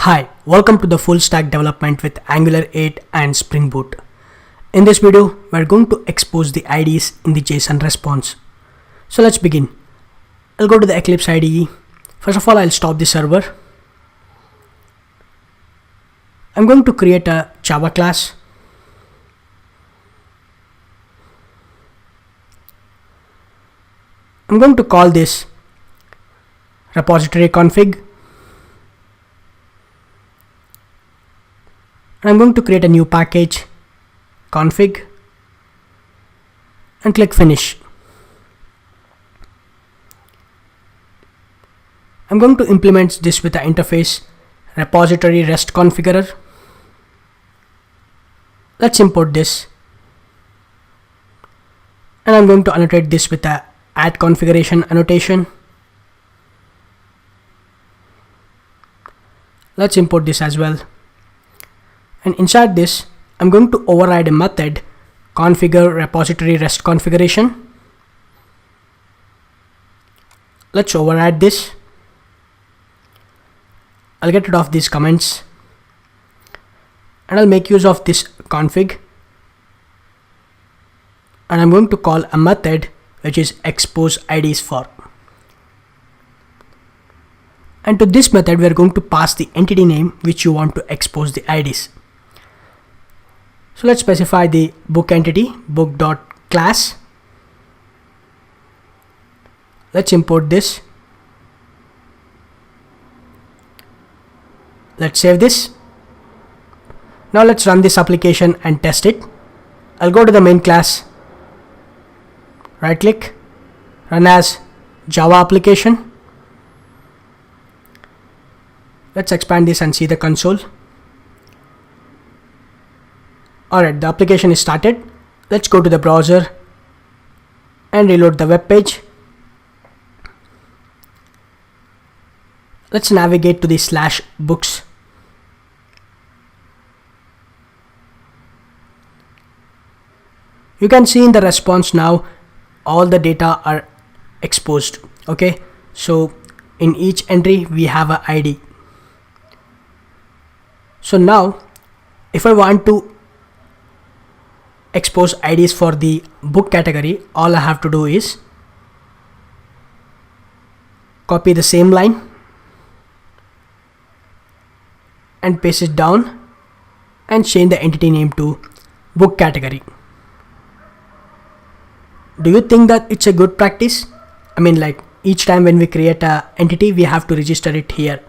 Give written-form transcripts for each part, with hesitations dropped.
Hi, welcome to the full stack development with Angular 8 and SpringBoot. In this video, we're going to expose the IDs in the JSON response. So let's begin. I'll go to the Eclipse IDE. First of all, I'll stop the server. I'm going to create a Java class. I'm going to call this repository config. And I'm going to create a new package, config, and click finish. I'm going to implement this with the interface repository REST configurer. Let's import this. And I'm going to annotate this with the add configuration annotation. Let's import this as well. And inside this, I'm going to override a method configure repository REST configuration. Let's override this. I'll get rid of these comments and I'll make use of this config, and I'm going to call a method which is expose IDs for. And to this method, we are going to pass the entity name which you want to expose the IDs. So let's specify the book entity, book.class. Let's import this. Let's save this. Now let's run this application and test it. I'll go to the main class, right click, run as Java application. Let's expand this and see the console. Alright, the application is started. Let's go to the browser and reload the web page. Let's navigate to the /books. You can see in the response now all the data are exposed. Okay, so in each entry we have an ID. So now if I want to expose IDs for the book category, all I have to do is copy the same line and paste it down and change the entity name to book category. Do you think that it's a good practice? I mean, like each time when we create an entity, we have to register it here.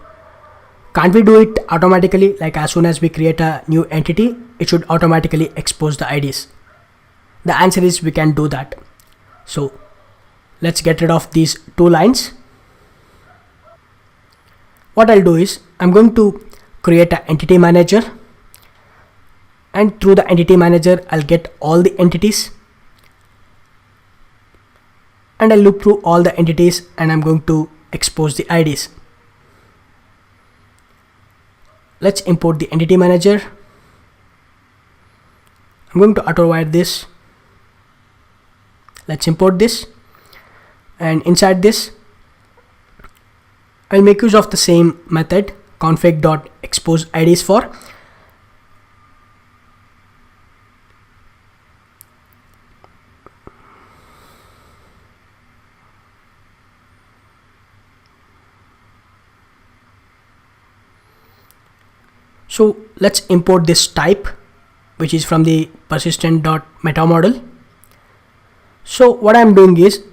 Can't we do it automatically? Like as soon as we create a new entity, it should automatically expose the IDs. The answer is we can do that. So let's get rid of these two lines. What I'll do is I'm going to create an entity manager, and through the entity manager I'll get all the entities and I'll look through all the entities and I'm going to expose the IDs. Let's import the entity manager. I'm going to auto-wire this. Let's import this, and inside this I'll make use of the same method config.expose IDs for. So let's import this type, which is from the persistent.meta model. So what I'm doing is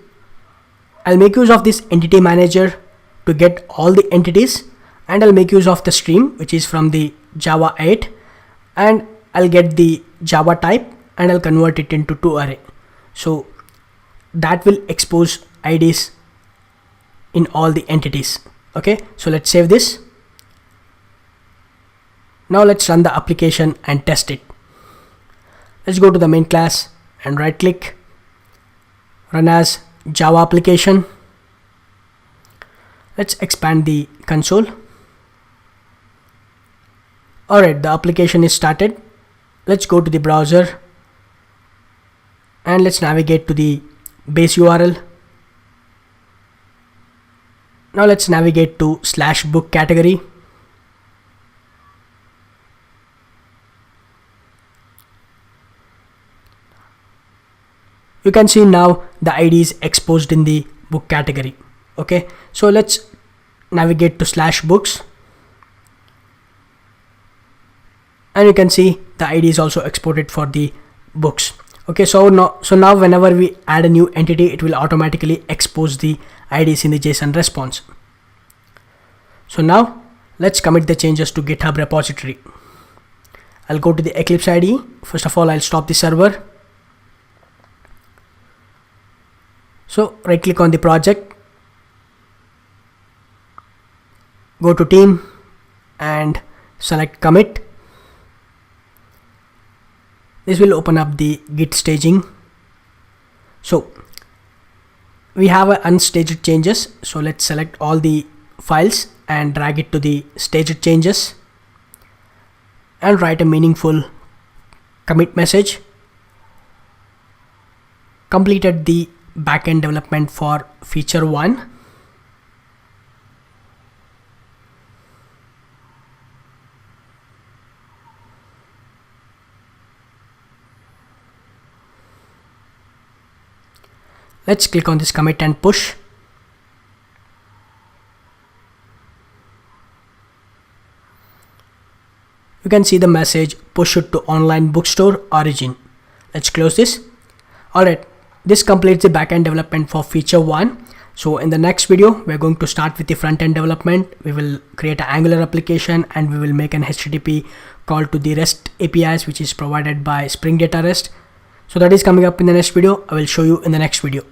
I'll make use of this entity manager to get all the entities, and I'll make use of the stream which is from the Java 8, and I'll get the Java type and I'll convert it into 2 array. So that will expose IDs in all the entities. Okay, so let's save this. Now let's run the application and test it. Let's go to the main class and right click, run as Java application. Let's expand the console. Alright, the application is started. Let's go to the browser and let's navigate to the base URL. Now let's navigate to /book category. You can see now the ID is exposed in the book category. Okay, so let's navigate to /books, and you can see the ID is also exported for the books. Okay, so now whenever we add a new entity, it will automatically expose the IDs in the JSON response. So now let's commit the changes to GitHub repository. I'll go to the Eclipse IDE. First of all, I'll stop the server. So right click on the project, go to team and select commit. This will open up the Git staging. So we have unstaged changes. So let's select all the files and drag it to the staged changes and write a meaningful commit message. Completed the backend development for feature 1. Let's click on this commit and push. You can see the message push it to online bookstore origin. Let's close this. Alright, this completes the backend development for feature 1. So in the next video, we're going to start with the front-end development. We will create an Angular application and we will make an HTTP call to the REST APIs, which is provided by Spring Data REST. So that is coming up in the next video. I will show you in the next video.